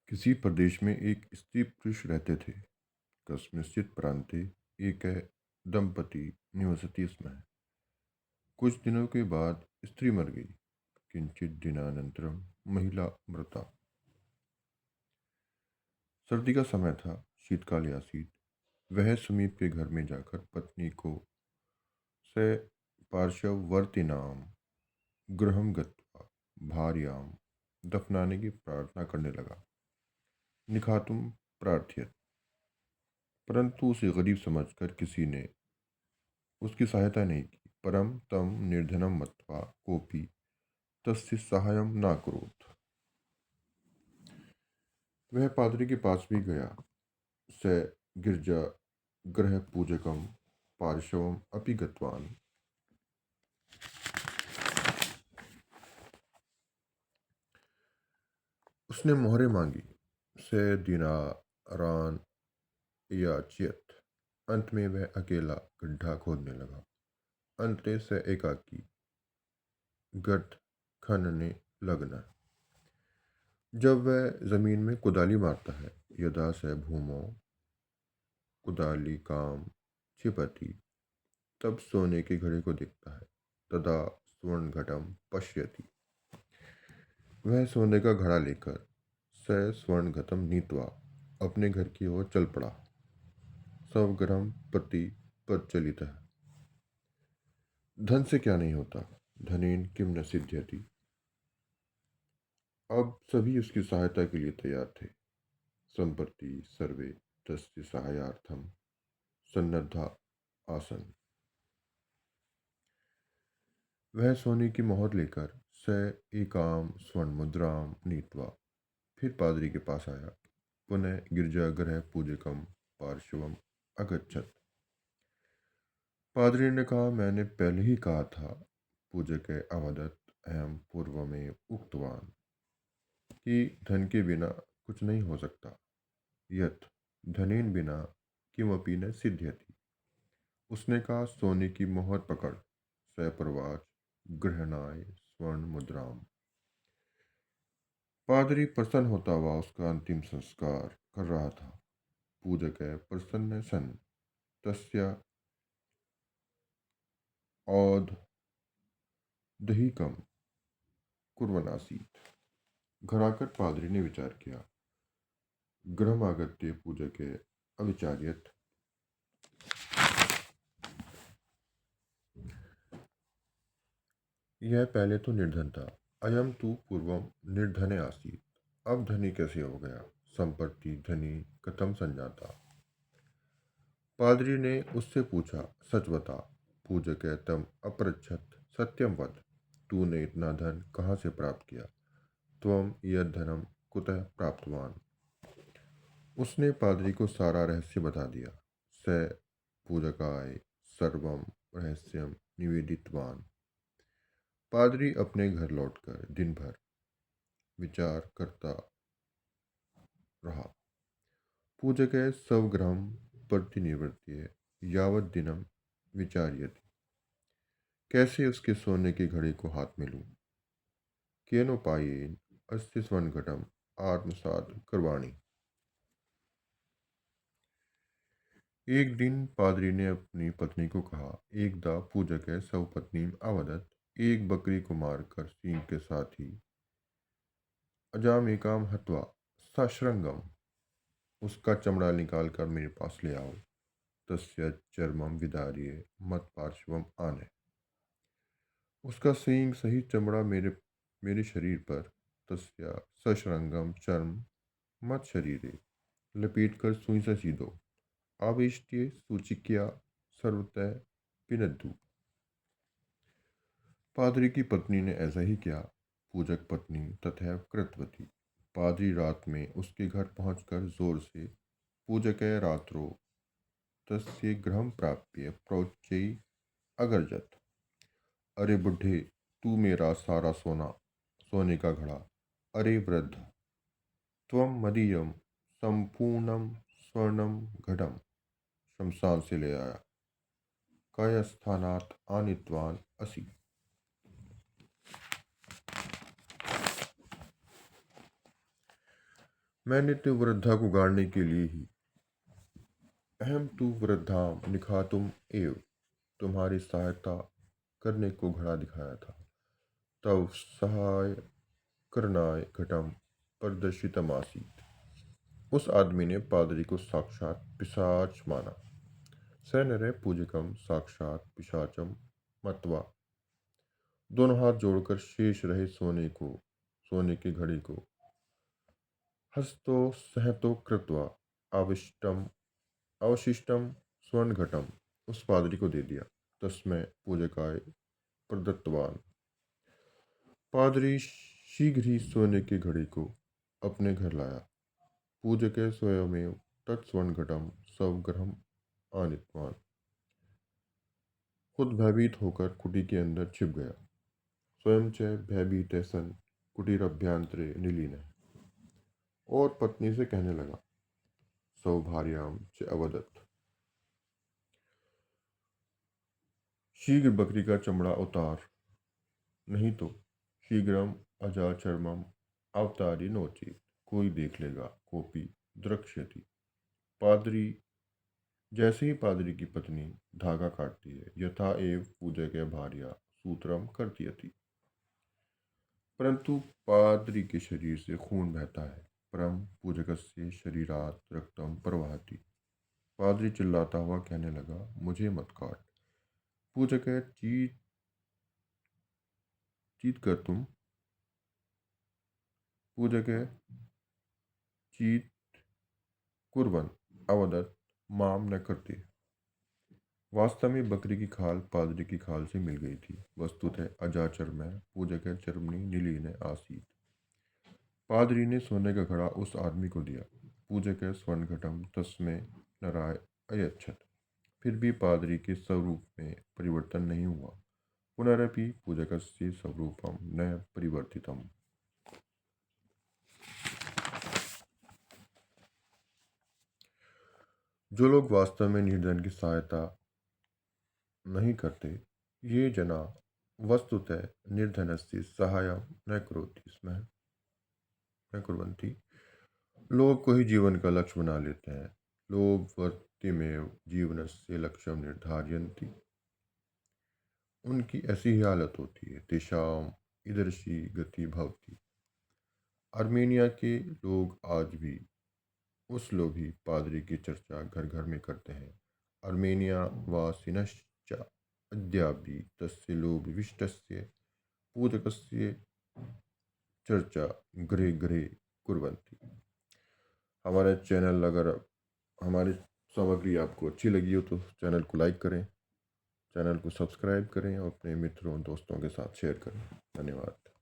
किसी प्रदेश में एक स्त्री पुरुष रहते थे। कस्मिंश्चित् प्रान्ते एकः दम्पती निवसति स्म। कुछ दिनों के बाद स्त्री मर गई। किंचित दिनानन्तरं महिला मृता। सर्दी का समय था। शीतकाल आसीत्। वह समीप के घर में जाकर पत्नी को स पार्श्ववर्तिनां गृहं गत्वा भार्यां दफनाने की प्रार्थना करने लगा। निखातुं प्रार्थयत्। परंतु उसे गरीब समझकर किसी ने उसकी सहायता नहीं की। परम तम निर्धनम मत्वा कोपि तस्य सहायं नाकरोत्। वह पादरी के पास भी गया। स गिरजा गृह पूजकम पार्श्वम अपि गतवान। उसने मोहरे मांगी। स दीनारान याचियत। अंत में वह अकेला गड्ढा खोदने लगा। अंते स एकाकी गट खनने लगना। जब वह जमीन में कुदाली मारता है, यदा स भूमौ कुदाली काम क्षिपति, तब सोने के घड़े को देखता है। तदा स्वर्ण घटम पश्यति। वह सोने का घड़ा लेकर स स्वर्ण घटम नीत्वा अपने घर की ओर चल पड़ा। स्वगृहं प्रति प्रचलितः। धन से क्या नहीं होता, धनेन किम न सिद्ध्यति। अब सभी उसकी सहायता के लिए तैयार थे। संप्रति सर्वे तस्य सहायार्थम सन्नद्धा आसन। वह सोने की मोहर लेकर स एकाम स्वर्ण मुद्राम नीत्वा फिर पादरी के पास आया। पुनः गिरजागृह पूजकम पार्श्वम अगच्छत। पादरी ने कहा, मैंने पहले ही कहा था, पूजक अवदत अहम पूर्व में उक्तवान, कि धन के बिना कुछ नहीं हो सकता। यत धनेन बिना किमपि न सिद्ध्यति। उसने कहा, सोने की मोहर पकड़। सप्रवाच गृहणाय स्वर्ण मुद्राम। पादरी प्रसन्न होता हुआ उसका अंतिम संस्कार कर रहा था। पूजक प्रसन्न सन तस्या औध दहीकम कुर्वनासीत। घर आकर पादरी ने विचार किया। गृहमागत्य पूजक अविचार्यत। यह पहले तो निर्धन था। अयम तू पूर्वम निर्धने आसीत। अब धनी कैसे हो गया। संपत्ति धनी कथम संजाता। पादरी ने उससे पूछा, सच बता। पूजक तम अपृच्छत सत्यम वद। तूने इतना धन कहाँ से प्राप्त किया। त्वम यद धनम कुतः प्राप्तवान। उसने पादरी को सारा रहस्य बता दिया। स पूजकाय सर्वम रहस्यम निवेदितवान। पादरी अपने घर लौटकर दिन भर विचार करता रहा। पूजक स्वगृहं प्रतिनिवृत्य यावत दिनम विचार्यति। कैसे उसके सोने के घड़े को हाथ में लूं। केनोपायेन अस्य स्वर्णघटम आत्मसात करवाणी। एक दिन पादरी ने अपनी पत्नी को कहा, एकदा पूजक स्वपत्नी अवदत। एक बकरी को मारकर सींग के साथ ही अजामेकाम हत्वा सश्रंगम। उसका चमड़ा निकाल कर मेरे पास ले आओ। तस्य चर्मम विदार्य मत पार्श्वम आने। उसका सींग सहित चमड़ा मेरे शरीर पर, तस्य सश्रंगम चर्म मत शरीरे, लपेट कर सुई से सी दो। आविष्ट्य सूचिक्या सर्वतः पिनद्दु। पादरी की पत्नी ने ऐसा ही किया। पूजक पत्नी तथैव कृतवती। पादरी रात में उसके घर पहुंचकर जोर से पूजक रात्रो तस्य गृहं प्राप्य प्रोच्चै अगर्जत। अरे बुढ़े, तू मेरा सारा सोने का घड़ा। अरे वृद्ध, त्वं मदीयम संपूर्णम स्वर्णम घटम शमशान से ले आया। कायस्थानात् आनीतवान असि। मैंने तो वृद्धा को गाड़ने के लिए ही अहम तु वृद्धाम निखातुम एव तुम्हारी सहायता करने को घड़ा दिखाया था। तव सहाय करनाय घटम प्रदर्शितमासीत। उस आदमी ने पादरी को साक्षात पिशाच माना। स नरे पूजकम साक्षात पिशाचम मत्वा। दोनों हाथ जोड़कर शेष रहे सोने की घड़ी को हस्तो सहतो कृत्वा आविष्टम अवशिष्टम स्वर्ण घटम उस पादरी को दे दिया। तस्मै पूजकाय प्रदत्तवान। पादरी शीघ्र ही सोने की घड़ी को अपने घर लाया। पूजक स्वयमेव तत्स्वर्ण घटम स्वगृहम आनितवान। खुद भयभीत होकर कुटी के अंदर छिप गया। स्वयं च भयभीत सन कुटीरभ्यंतरे निलीन। और पत्नी से कहने लगा, सौभार्याम च अवदत्, शीघ्र बकरी का चमड़ा उतार, नहीं तो शीघ्रम अजाचर्मम अवतारी नोचित, कोई देख लेगा, कोपी द्रक्ष्यति। पादरी जैसे ही पादरी की पत्नी धागा काटती है, यथा एव पूजक भार्या सूत्रम करती थी। परंतु पादरी के शरीर से खून बहता है। परम पूजकस्य शरीरात रक्तम प्रवहति। पादरी चिल्लाता हुआ कहने लगा, मुझे मत काट। पूजक चीत चीत कर तुम पूजक चीत कुर्वन अवदत माम न करते। वास्तव में बकरी की खाल पादरी की खाल से मिल गई थी। वस्तुतः अजाचर में पूजक चरमनी नीलीन आसीत। पादरी ने सोने का घड़ा उस आदमी को दिया। पूजक स्वर्ण घटम तस्में नराय अयच्छत। फिर भी पादरी के स्वरूप में परिवर्तन नहीं हुआ। पुनरपि पूजकस्य स्वरूपम न परिवर्तितम। जो लोग वास्तव में निर्धन की सहायता नहीं करते, ये जना वस्तुतः निर्धनस्य सहायं न करोति स्म न कुर्वन्ति। लोग को ही जीवन का लक्ष्य बना लेते हैं। लोग वर्तिमेव जीवनस्य लक्ष्यम निर्धारयन्ति। उनकी ऐसी ही हालत होती है। तेषाम ईदृशी गति भवति। आर्मेनिया के लोग आज भी उस लोभी पादरी की चर्चा घर घर में करते हैं। आर्मेनिया वासिनश्च अद्यापि तस्य लोभविष्टस्य पूजकस्य चर्चा गृहे गृहे कुर्वन्ति। हमारे चैनल अगर हमारी सामग्री आपको अच्छी लगी हो तो चैनल को लाइक करें, चैनल को सब्सक्राइब करें और अपने मित्रों दोस्तों के साथ शेयर करें। धन्यवाद।